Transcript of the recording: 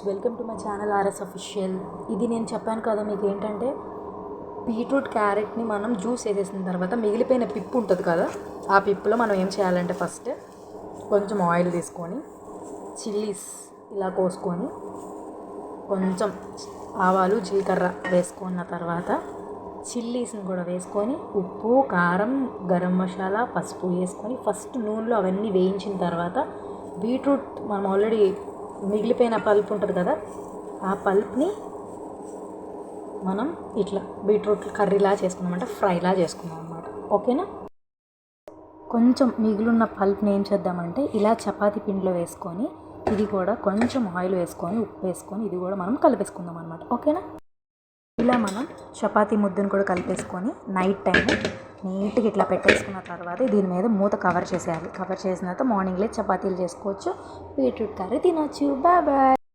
Welcome to my channel RS official. ఇది నేను చెప్పాను కదా మీకు ఏంటంటే బీట్రూట్ క్యారెట్ని మనం జ్యూస్ వేసేసిన తర్వాత మిగిలిపోయిన పిప్పు ఉంటుంది కదా, ఆ పిప్పులో మనం ఏం చేయాలంటే ఫస్ట్ కొంచెం ఆయిల్ తీసుకొని చిల్లీస్ ఇలా కోసుకొని కొంచెం ఆవాలు జీలకర్ర వేసుకున్న తర్వాత చిల్లీస్ని కూడా వేసుకొని ఉప్పు కారం గరం మసాలా పసుపు వేసుకొని ఫస్ట్ నూనెలో అవన్నీ వేయించిన తర్వాత బీట్రూట్ మనం ఆల్రెడీ మిగిలిపోయిన పల్ప్ ఉంటుంది కదా, ఆ పల్ప్ని మనం ఇట్లా బీట్రూట్ కర్రీలా చేసుకున్నామంటే ఫ్రైలా చేసుకున్నాం అనమాట. ఓకేనా? కొంచెం మిగిలిన పల్ప్ని ఏం చేద్దామంటే ఇలా చపాతీ పిండిలో వేసుకొని ఇది కూడా కొంచెం ఆయిల్ వేసుకొని ఉప్పు వేసుకొని ఇది కూడా మనం కలిపేసుకుందాం అనమాట. ఓకేనా? ఇలా మనం చపాతీ ముద్దను కూడా కలిపేసుకొని నైట్ టైం నీట్గా ఇట్లా పెట్టేసుకున్న తర్వాత దీని మీద మూత కవర్ చేసేయాలి. కవర్ చేసిన తర్వాత మార్నింగ్ చపాతీలు చేసుకోవచ్చు, బీట్రూట్ కర్రీ తినొచ్చు. Bye bye.